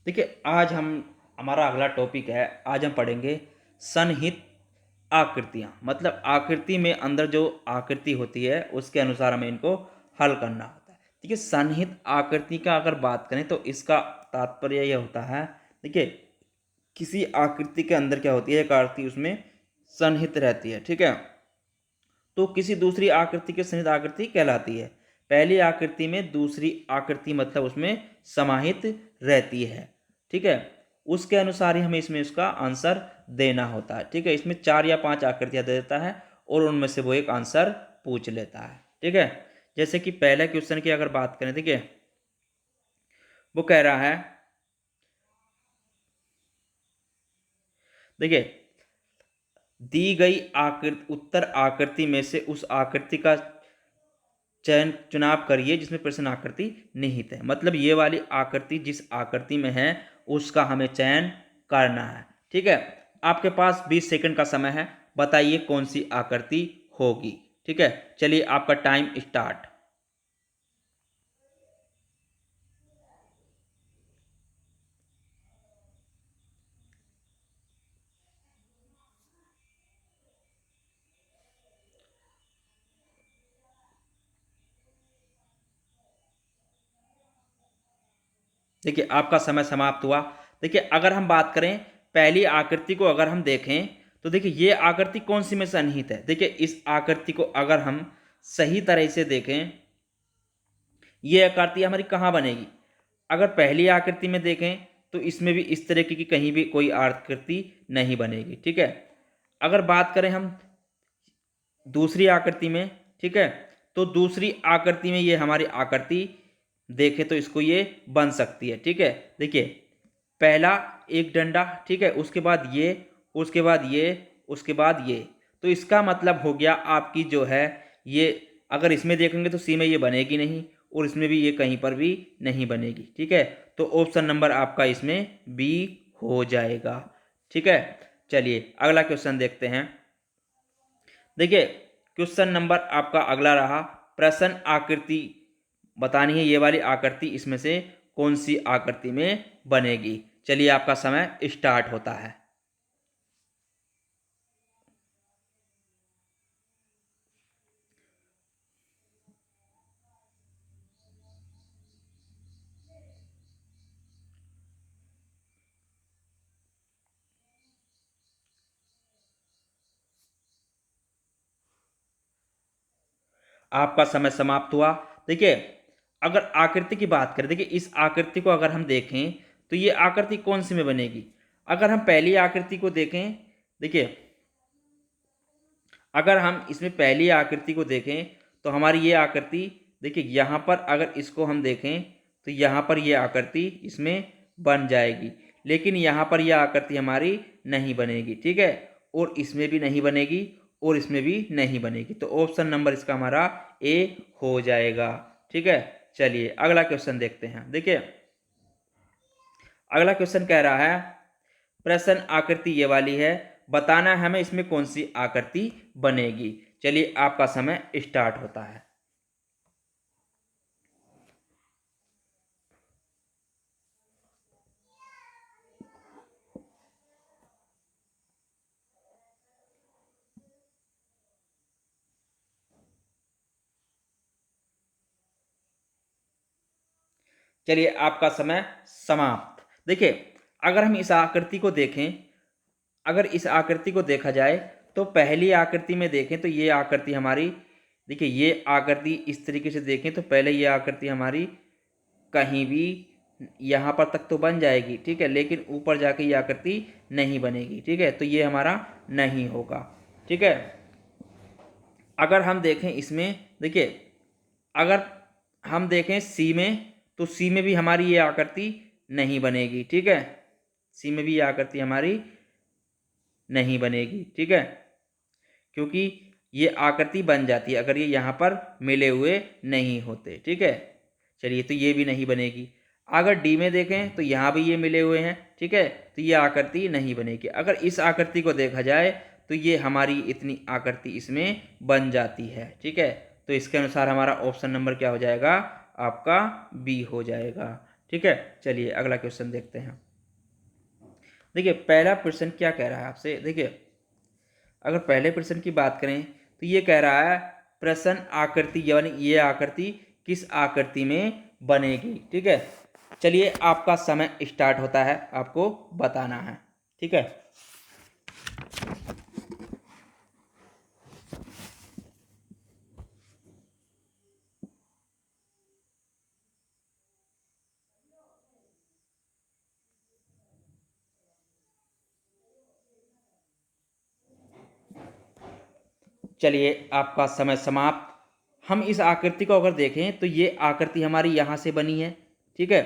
देखिए आज हम हमारा अगला टॉपिक है। आज हम पढ़ेंगे सन्निहित आकृतियाँ, मतलब आकृति में अंदर जो आकृति होती है उसके अनुसार हमें इनको हल करना होता है। देखिए सन्निहित आकृति का अगर बात करें तो इसका तात्पर्य यह होता है। देखिए किसी आकृति के अंदर क्या होती है, एक आकृति उसमें सन्निहित रहती है, ठीक है। तो किसी दूसरी आकृति की सन्निहित आकृति कहलाती है। पहली आकृति में दूसरी आकृति मतलब उसमें समाहित रहती है, ठीक है। उसके अनुसार ही हमें इसमें उसका आंसर देना होता है, ठीक है। इसमें 4 या 5 आकृतियां दे देता है और उनमें से वो एक आंसर पूछ लेता है, ठीक है। जैसे कि पहले क्वेश्चन की अगर बात करें, ठीक है, वो कह रहा है, देखिए दी गई आकृति उत्तर आकृति में से उस आकृति का चुनाव करिए जिसमें प्रश्न आकृति निहित है। मतलब ये वाली आकृति जिस आकृति में है उसका हमें चयन करना है, ठीक है। आपके पास 20 सेकंड का समय है, बताइए कौन सी आकृति होगी, ठीक है। चलिए आपका टाइम स्टार्ट। देखिए आपका समय समाप्त हुआ। देखिए अगर हम बात करें पहली आकृति को अगर हम देखें तो देखिए ये आकृति कौन सी में सन्निहित है। देखिए इस आकृति को अगर हम सही तरह से देखें, ये आकृति हमारी कहाँ बनेगी। अगर पहली आकृति में देखें तो इसमें भी इस तरीके की कहीं भी कोई आकृति नहीं बनेगी, ठीक है। अगर बात करें हम दूसरी आकृति में, ठीक है, तो दूसरी आकृति में ये हमारी आकृति देखें तो इसको ये बन सकती है, ठीक है। देखिए पहला एक डंडा, ठीक है, उसके बाद ये, उसके बाद ये, उसके बाद ये। तो इसका मतलब हो गया आपकी जो है ये, अगर इसमें देखेंगे तो सी में ये बनेगी नहीं और इसमें भी ये कहीं पर भी नहीं बनेगी, ठीक है। तो ऑप्शन नंबर आपका इसमें बी हो जाएगा, ठीक है। चलिए अगला क्वेश्चन देखते हैं। देखिए क्वेश्चन नंबर आपका अगला रहा, प्रश्न आकृति बतानी है, ये वाली आकृति इसमें से कौन सी आकृति में बनेगी। चलिए आपका समय स्टार्ट होता है। आपका समय समाप्त हुआ। देखिए अगर आकृति की बात करें, देखिए इस आकृति को अगर हम देखें तो ये आकृति कौन सी में बनेगी। अगर हम पहली आकृति को देखें, देखिए अगर हम इसमें पहली आकृति को देखें तो हमारी ये आकृति, देखिए यहाँ पर अगर इसको हम देखें तो यहाँ पर ये आकृति इसमें बन जाएगी, लेकिन यहाँ पर यह आकृति हमारी नहीं बनेगी, ठीक है। और इसमें भी नहीं बनेगी और इसमें भी नहीं बनेगी। तो ऑप्शन नंबर इसका हमारा ए हो जाएगा, ठीक है। चलिए अगला क्वेश्चन देखते हैं। देखिए अगला क्वेश्चन कह रहा है, प्रश्न आकृति ये वाली है, बताना है हमें इसमें कौन सी आकृति बनेगी। चलिए आपका समय स्टार्ट होता है। चलिए आपका समय समाप्त। देखिए अगर हम इस आकृति को देखें, अगर इस आकृति को देखा जाए तो पहली आकृति में देखें तो ये आकृति हमारी, देखिए ये आकृति इस तरीके से देखें तो पहले ये आकृति हमारी कहीं भी यहाँ पर तक तो बन जाएगी, ठीक है, लेकिन ऊपर जाके ये आकृति नहीं बनेगी, ठीक है। तो ये हमारा नहीं होगा, ठीक है। अगर हम देखें इसमें, देखिए अगर हम देखें सी में तो सी में भी हमारी ये आकृति नहीं बनेगी, ठीक है। सी में भी ये आकृति हमारी नहीं बनेगी, ठीक है, क्योंकि ये आकृति बन जाती है अगर ये यहाँ पर मिले हुए नहीं होते, ठीक है। चलिए तो ये भी नहीं बनेगी। अगर डी में देखें तो यहाँ भी ये मिले हुए हैं, ठीक है, तो ये आकृति नहीं बनेगी। अगर इस आकृति को देखा जाए तो ये हमारी इतनी आकृति इसमें बन जाती है, ठीक है। तो इसके अनुसार हमारा ऑप्शन नंबर क्या हो जाएगा, आपका बी हो जाएगा, ठीक है, चलिए अगला क्वेश्चन देखते हैं। देखिए पहला प्रश्न क्या कह रहा है आपसे। देखिए अगर पहले प्रश्न की बात करें तो ये कह रहा है प्रश्न आकृति, यानी ये आकृति किस आकृति में बनेगी। ठीक है, चलिए आपका समय स्टार्ट होता है, आपको बताना है। ठीक है, चलिए आपका समय समाप्त। हम इस आकृति को अगर देखें तो ये आकृति हमारी यहाँ से बनी है। ठीक है,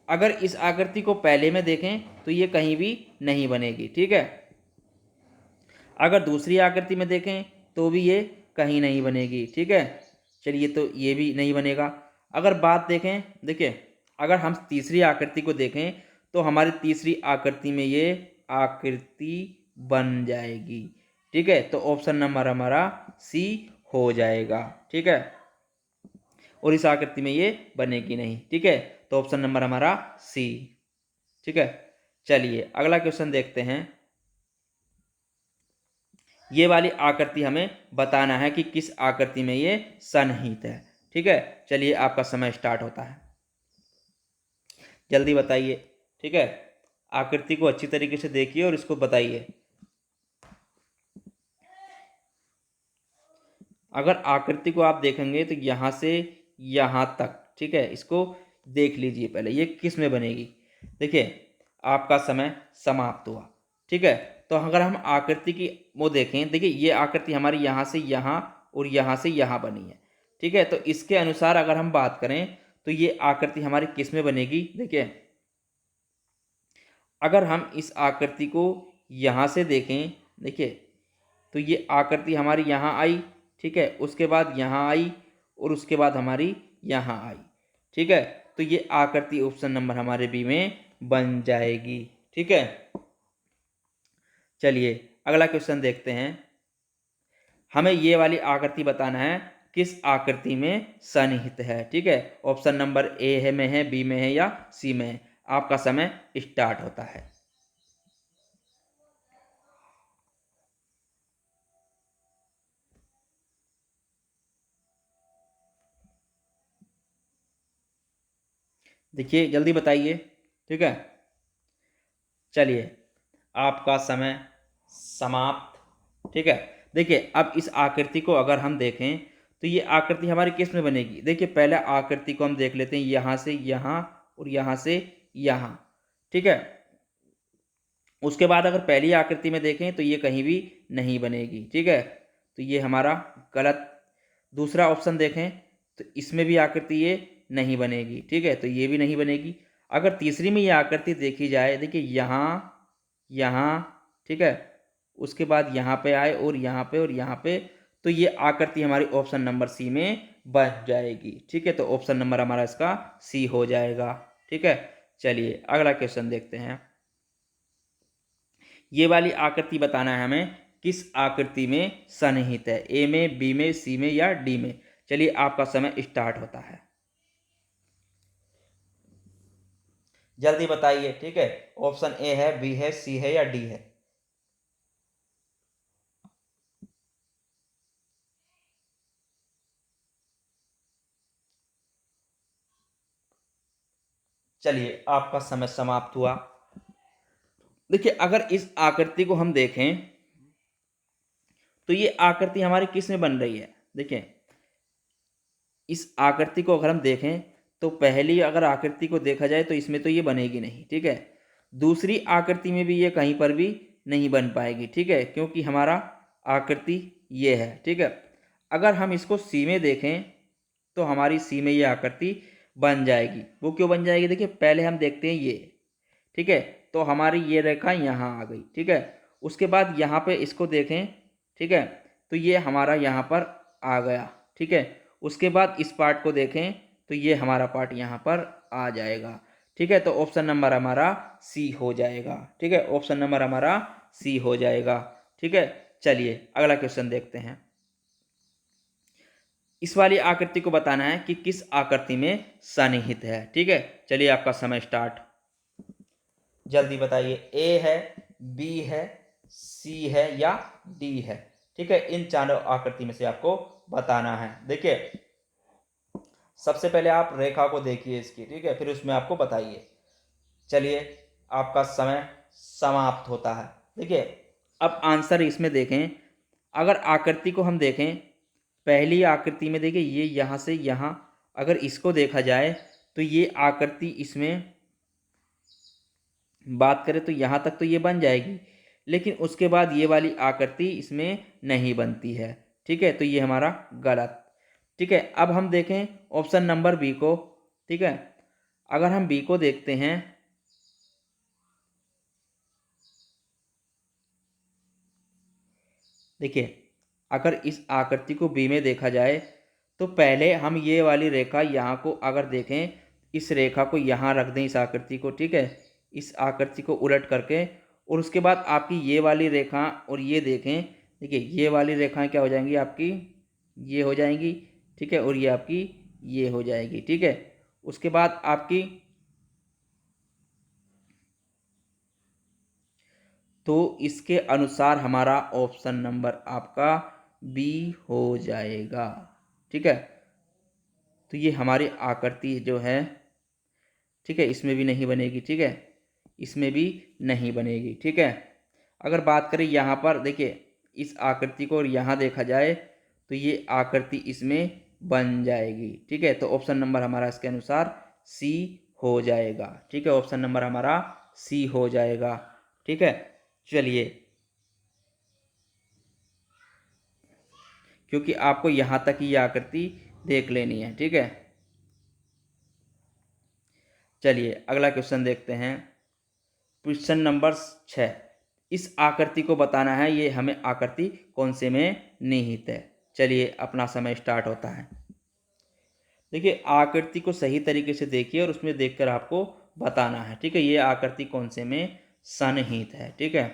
अगर इस आकृति को पहले में देखें तो ये कहीं भी नहीं बनेगी। ठीक है, अगर दूसरी आकृति में देखें तो भी ये कहीं नहीं बनेगी। ठीक है, चलिए तो ये भी नहीं बनेगा। अगर बात देखें, देखिए अगर हम तीसरी आकृति को देखें तो हमारी तीसरी आकृति में ये आकृति बन जाएगी। ठीक है, तो ऑप्शन नंबर हमारा सी हो जाएगा। ठीक है, और इस आकृति में ये बनेगी नहीं। ठीक है, तो ऑप्शन नंबर हमारा सी। ठीक है, चलिए अगला क्वेश्चन देखते हैं। ये वाली आकृति हमें बताना है कि किस आकृति में ये सन्निहित है। ठीक है, चलिए आपका समय स्टार्ट होता है, जल्दी बताइए। ठीक है, आकृति को अच्छी तरीके से देखिए और इसको बताइए। अगर आकृति को आप देखेंगे तो यहाँ से यहाँ तक, ठीक है, इसको देख लीजिए पहले ये किस में बनेगी। देखिए आपका समय समाप्त हुआ। ठीक है, तो अगर हम आकृति की वो देखें, देखिए ये आकृति हमारी यहाँ से यहाँ और यहाँ से यहाँ बनी है। ठीक है, तो इसके अनुसार अगर हम बात करें तो ये आकृति हमारी किस में बनेगी। देखिए अगर हम इस आकृति को यहाँ से देखें, देखिए तो ये आकृति हमारी यहाँ आई। ठीक है, उसके बाद यहाँ आई और उसके बाद हमारी यहाँ आई। ठीक है, तो ये आकृति ऑप्शन नंबर हमारे बी में बन जाएगी। ठीक है, चलिए अगला क्वेश्चन देखते हैं। हमें ये वाली आकृति बताना है किस आकृति में सन्निहित है। ठीक है, ऑप्शन नंबर ए है में है, बी में है या सी में है। आपका समय स्टार्ट होता है। देखिए जल्दी बताइए। ठीक है, चलिए आपका समय समाप्त। ठीक है, देखिए अब इस आकृति को अगर हम देखें तो ये आकृति हमारी किस में बनेगी। देखिए पहले आकृति को हम देख लेते हैं, यहाँ से यहाँ और यहाँ से यहाँ। ठीक है, उसके बाद अगर पहली आकृति में देखें तो ये कहीं भी नहीं बनेगी। ठीक है, तो ये हमारा गलत। दूसरा ऑप्शन देखें तो इसमें भी आकृति ये नहीं बनेगी। ठीक है, तो ये भी नहीं बनेगी। अगर तीसरी में ये आकृति देखी जाए, देखिए यहाँ यहाँ, ठीक है, उसके बाद यहाँ पे आए और यहाँ पे और यहाँ पे, तो ये आकृति हमारी ऑप्शन नंबर सी में बन जाएगी। ठीक है, तो ऑप्शन नंबर हमारा इसका सी हो जाएगा। ठीक है, चलिए अगला क्वेश्चन देखते हैं। ये वाली आकृति बताना है हमें किस आकृति में सन्निहित है, ए में, बी में, सी में या डी में। चलिए आपका समय स्टार्ट होता है, जल्दी बताइए। ठीक है, ऑप्शन ए है, बी है, सी है या डी है। चलिए आपका समय समाप्त हुआ। देखिए अगर इस आकृति को हम देखें तो ये आकृति हमारी किस में बन रही है। देखिए इस आकृति को अगर हम देखें तो पहली अगर आकृति को देखा जाए तो इसमें तो ये बनेगी नहीं। ठीक है, दूसरी आकृति में भी ये कहीं पर भी नहीं बन पाएगी। ठीक है, क्योंकि हमारा आकृति ये है। ठीक है, अगर हम इसको सी में देखें तो हमारी सी में ये आकृति बन जाएगी। वो क्यों बन जाएगी, देखिए पहले हम देखते हैं ये। ठीक है, तो हमारी ये रेखा यहाँ आ गई। ठीक है, उसके बाद यहाँ पे इसको देखें। ठीक है, तो ये हमारा यहाँ पर आ गया। ठीक है, उसके बाद इस पार्ट को देखें तो ये हमारा पार्ट यहाँ पर आ जाएगा। ठीक है, तो ऑप्शन नंबर हमारा सी हो जाएगा। ठीक है, ऑप्शन नंबर हमारा सी हो जाएगा। ठीक है, चलिए अगला क्वेश्चन देखते हैं। इस वाली आकृति को बताना है कि किस आकृति में सन्निहित है। ठीक है, चलिए आपका समय स्टार्ट। जल्दी बताइए, ए है, बी है, सी है या डी है। ठीक है, इन चारों आकृति में से आपको बताना है। देखिए, सबसे पहले आप रेखा को देखिए इसकी, ठीक है, फिर उसमें आपको बताइए। चलिए, आपका समय समाप्त होता है। देखिए, अब आंसर इसमें देखें, अगर आकृति को हम देखें, पहली आकृति में देखिए ये यहाँ से यहाँ, अगर इसको देखा जाए तो ये आकृति इसमें बात करें तो यहाँ तक तो ये बन जाएगी, लेकिन उसके बाद ये वाली आकृति इसमें नहीं बनती है। ठीक है, तो ये हमारा गलत। ठीक है, अब हम देखें ऑप्शन नंबर बी को। ठीक है, अगर हम बी को देखते हैं, देखिए अगर इस आकृति को बी में देखा जाए तो पहले हम ये वाली रेखा यहाँ को अगर देखें, इस रेखा को यहाँ रख दें, इस आकृति को। ठीक है, इस आकृति को उलट करके, और उसके बाद आपकी ये वाली रेखा और ये देखें। देखिए, ये वाली रेखाएं क्या हो जाएंगी आपकी, ये हो जाएंगी। ठीक है, और ये आपकी ये हो जाएगी। ठीक है, उसके बाद आपकी, तो इसके अनुसार हमारा ऑप्शन नंबर आपका बी हो जाएगा। ठीक है, तो ये हमारी आकृति जो है, ठीक है, इसमें भी नहीं बनेगी। ठीक है, इसमें भी नहीं बनेगी। ठीक है, अगर बात करें यहाँ पर, देखिए इस आकृति को और यहाँ देखा जाए तो ये आकृति इसमें बन जाएगी। ठीक है, तो ऑप्शन नंबर हमारा इसके अनुसार सी हो जाएगा। ठीक है, ऑप्शन नंबर हमारा सी हो जाएगा। ठीक है, चलिए, क्योंकि आपको यहाँ तक ही आकृति देख लेनी है। ठीक है, चलिए अगला क्वेश्चन देखते हैं। क्वेश्चन नंबर 6, इस आकृति को बताना है ये हमें आकृति कौन से में निहित है। चलिए, अपना समय स्टार्ट होता है। देखिए, आकृति को सही तरीके से देखिए और उसमें देखकर आपको बताना है। ठीक है, ये आकृति कौन से में सन्निहित है। ठीक है,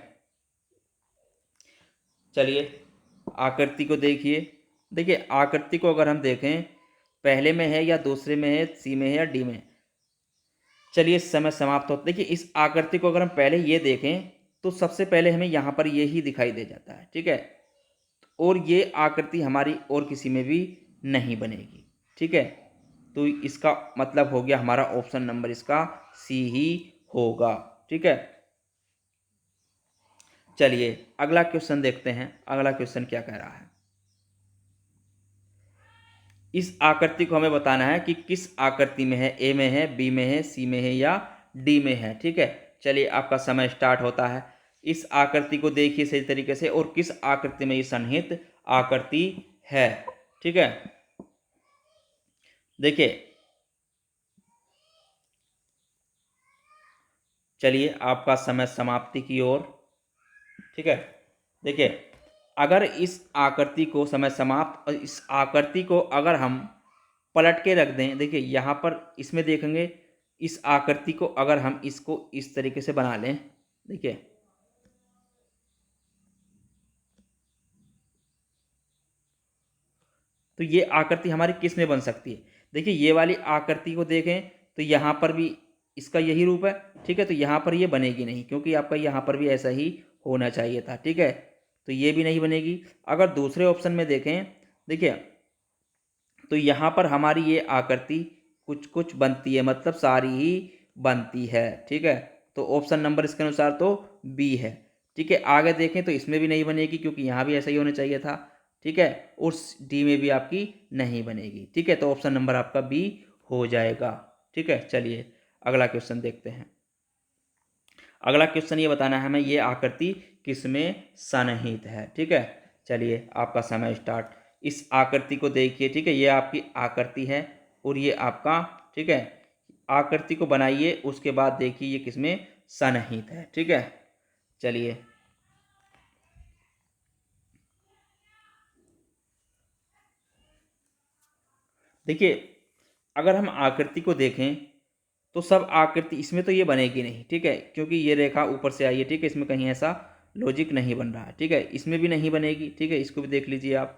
चलिए आकृति को देखिए। देखिए, आकृति को अगर हम देखें, पहले में है या दूसरे में है, सी में है या डी में। चलिए, समय समाप्त होता है। देखिए, इस आकृति को अगर हम पहले ये देखें तो सबसे पहले हमें यहाँ पर ये ही दिखाई दे जाता है। ठीक है, और ये आकृति हमारी और किसी में भी नहीं बनेगी। ठीक है, तो इसका मतलब हो गया हमारा ऑप्शन नंबर इसका सी ही होगा। ठीक है, चलिए अगला क्वेश्चन देखते हैं। अगला क्वेश्चन क्या कह रहा है, इस आकृति को हमें बताना है कि किस आकृति में है, ए में है, बी में है, सी में है या डी में है। ठीक है, चलिए आपका समय स्टार्ट होता है। इस आकृति को देखिए सही तरीके से और किस आकृति में ये सन्निहित आकृति है। ठीक है, देखिए, चलिए आपका समय समाप्ति की ओर। ठीक है, देखिए, अगर इस आकृति को समय समाप्त, इस आकृति को अगर हम पलट के रख दें, देखिए यहाँ पर इसमें देखेंगे, इस आकृति को अगर हम इसको इस तरीके से बना लें, देखिए तो ये आकृति हमारी किस में बन सकती है। देखिए, ये वाली आकृति को देखें तो यहाँ पर भी इसका यही रूप है। ठीक है, तो यहाँ पर ये बनेगी नहीं, क्योंकि आपका यहाँ पर भी ऐसा ही होना चाहिए था। ठीक है, तो ये भी नहीं बनेगी। अगर दूसरे ऑप्शन में देखें, देखिए तो यहाँ पर हमारी ये आकृति कुछ कुछ बनती है, मतलब सारी ही बनती है। ठीक है, तो ऑप्शन नंबर इसके अनुसार तो बी है। ठीक है, आगे देखें तो इसमें भी नहीं बनेगी, क्योंकि यहाँ भी ऐसा ही होना चाहिए था। ठीक है, और डी में भी आपकी नहीं बनेगी। ठीक है, तो ऑप्शन नंबर आपका बी हो जाएगा। ठीक है, चलिए अगला क्वेश्चन देखते हैं। अगला क्वेश्चन ये बताना है हमें ये आकृति किस में सन्निहित है। ठीक है, चलिए आपका समय स्टार्ट। इस आकृति को देखिए। ठीक है, ये आपकी आकृति है और ये आपका, ठीक है, आकृति को बनाइए, उसके बाद देखिए ये किस में सन्निहित है। ठीक है, चलिए देखिए, अगर हम आकृति को देखें तो सब आकृति इसमें तो ये बनेगी नहीं। ठीक है, क्योंकि ये रेखा ऊपर से आई है। ठीक है, इसमें कहीं ऐसा लॉजिक नहीं बन रहा है। ठीक है, इसमें भी नहीं बनेगी। ठीक है, इसको भी देख लीजिए आप।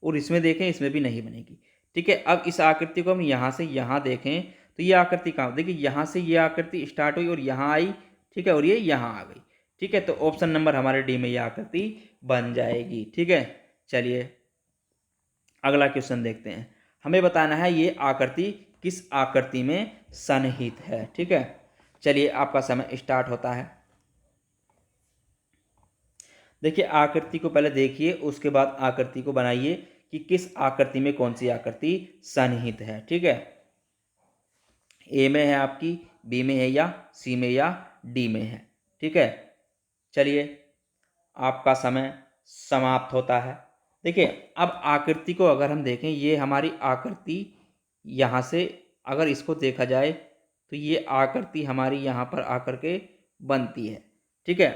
और इसमें देखें इसमें भी नहीं बनेगी। ठीक है, अब इस आकृति को हम यहाँ से यहाँ देखें तो ये आकृति कहाँ, देखिए यहाँ से ये आकृति स्टार्ट हुई और यहाँ आई। ठीक है, और ये यहाँ आ गई। ठीक है, तो ऑप्शन नंबर हमारे डी में ये आकृति बन जाएगी। ठीक है, चलिए अगला क्वेश्चन देखते हैं। हमें बताना है ये आकृति किस आकृति में सन्निहित है। ठीक है, चलिए आपका समय स्टार्ट होता है। देखिए आकृति को पहले देखिए, उसके बाद आकृति को बनाइए कि किस आकृति में कौन सी आकृति सन्निहित है। ठीक है, ए में है आपकी, बी में है या सी में या डी में है। ठीक है, चलिए आपका समय समाप्त होता है। देखिए अब आकृति को अगर हम देखें, ये हमारी आकृति यहाँ से अगर इसको देखा जाए तो ये आकृति हमारी यहाँ पर आकर के बनती है। ठीक है,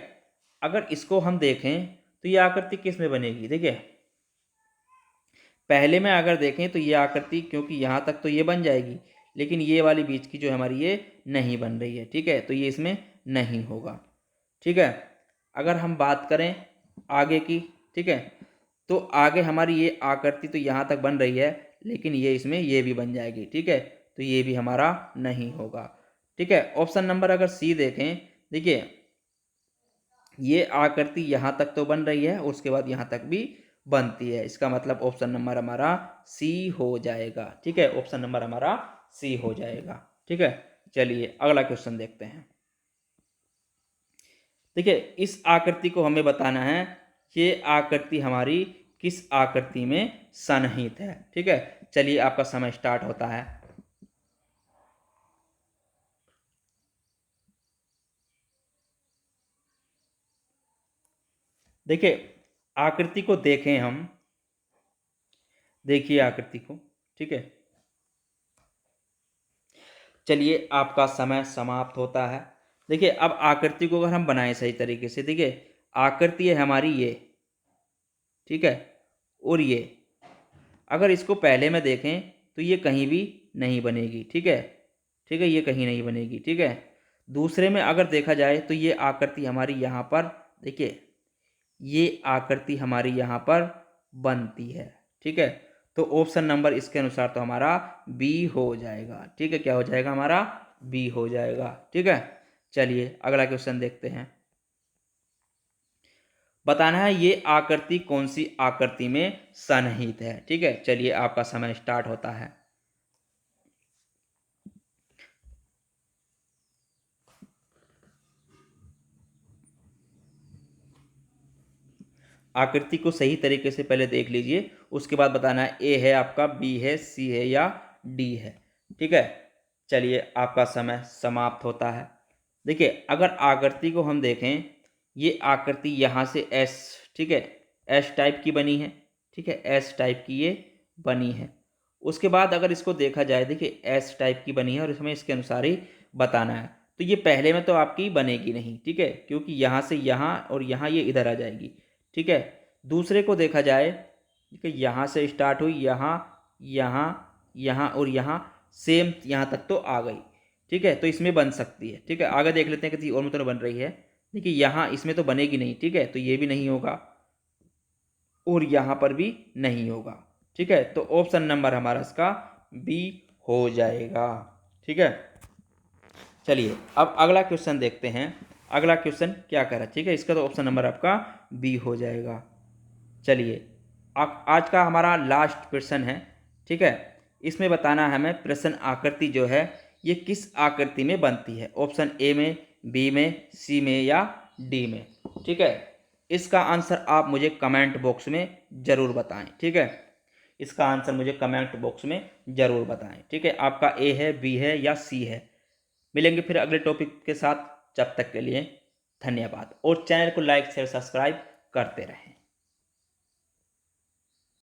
अगर इसको हम देखें तो ये आकृति किस में बनेगी। देखिए पहले में अगर देखें तो ये आकृति, क्योंकि यहाँ तक तो ये बन जाएगी, लेकिन ये वाली बीच की जो हमारी ये नहीं बन रही है। ठीक है, तो ये इसमें नहीं होगा। ठीक है, अगर हम बात करें आगे की, ठीक है, तो आगे हमारी ये आकृति तो यहाँ तक बन रही है, लेकिन ये इसमें ये भी बन जाएगी। ठीक है, तो ये भी हमारा नहीं होगा। ठीक है, ऑप्शन नंबर अगर सी देखें, देखिए ये आकृति यहाँ तक तो बन रही है, उसके बाद यहाँ तक भी बनती है। इसका मतलब ऑप्शन नंबर हमारा सी हो जाएगा। ठीक है, ऑप्शन नंबर हमारा सी हो जाएगा। ठीक है, चलिए अगला क्वेश्चन देखते हैं। देखिए इस आकृति को हमें बताना है ये आकृति हमारी किस आकृति में सन्निहित है। ठीक है, चलिए आपका समय स्टार्ट होता है। देखिए आकृति को देखें हम, देखिए आकृति को। ठीक है, चलिए आपका समय समाप्त होता है। देखिए अब आकृति को अगर हम बनाएं सही तरीके से, देखिए आकृति है हमारी ये। ठीक है, और ये अगर इसको पहले में देखें तो ये कहीं भी नहीं बनेगी। ठीक है, ठीक है, ये कहीं नहीं बनेगी। ठीक है, दूसरे में अगर देखा जाए तो ये आकृति हमारी यहाँ पर, देखिए ये आकृति हमारी यहाँ पर बनती है। ठीक है, तो ऑप्शन नंबर इसके अनुसार तो हमारा बी हो जाएगा। ठीक है, क्या हो जाएगा हमारा, बी हो जाएगा। ठीक है, चलिए अगला क्वेश्चन देखते हैं। बताना है ये आकृति कौन सी आकृति में सन्निहित है। ठीक है, चलिए आपका समय स्टार्ट होता है। आकृति को सही तरीके से पहले देख लीजिए, उसके बाद बताना है ए है आपका, बी है, सी है या डी है। ठीक है, चलिए आपका समय समाप्त होता है। देखिए अगर आकृति को हम देखें, ये आकृति यहाँ से एस, ठीक है, एस टाइप की बनी है। ठीक है, एस टाइप की ये बनी है। उसके बाद अगर इसको देखा जाए, देखिए एस टाइप की बनी है और इसमें इसके अनुसार ही बताना है। तो ये पहले में तो आपकी बनेगी नहीं। ठीक है, क्योंकि यहाँ से यहाँ और यहाँ ये इधर आ जाएगी। ठीक है, दूसरे को देखा जाए, ठीक है, यहाँ से स्टार्ट हुई, यहाँ यहाँ यहाँ और यहाँ सेम यहाँ तक तो आ गई। ठीक है, तो इसमें बन सकती है। ठीक है, आगे देख लेते हैं किसी और में तो बन रही है। देखिए यहाँ इसमें तो बनेगी नहीं। ठीक है, तो ये भी नहीं होगा और यहाँ पर भी नहीं होगा। ठीक है, तो ऑप्शन नंबर हमारा इसका बी हो जाएगा। ठीक है, चलिए अब अगला क्वेश्चन देखते हैं। अगला क्वेश्चन क्या कह रहा है। ठीक है, इसका तो ऑप्शन नंबर आपका बी हो जाएगा। चलिए आज का हमारा लास्ट क्वेश्चन है। ठीक है, इसमें बताना है हमें प्रश्न आकृति जो है ये किस आकृति में बनती है। ऑप्शन ए में, बी में, सी में या डी में। ठीक है, इसका आंसर आप मुझे कमेंट बॉक्स में ज़रूर बताएं। ठीक है, इसका आंसर मुझे कमेंट बॉक्स में ज़रूर बताएं। ठीक है, आपका ए है, बी है या सी है। मिलेंगे फिर अगले टॉपिक के साथ। जब तक के लिए धन्यवाद और चैनल को लाइक शेयर सब्सक्राइब करते रहें।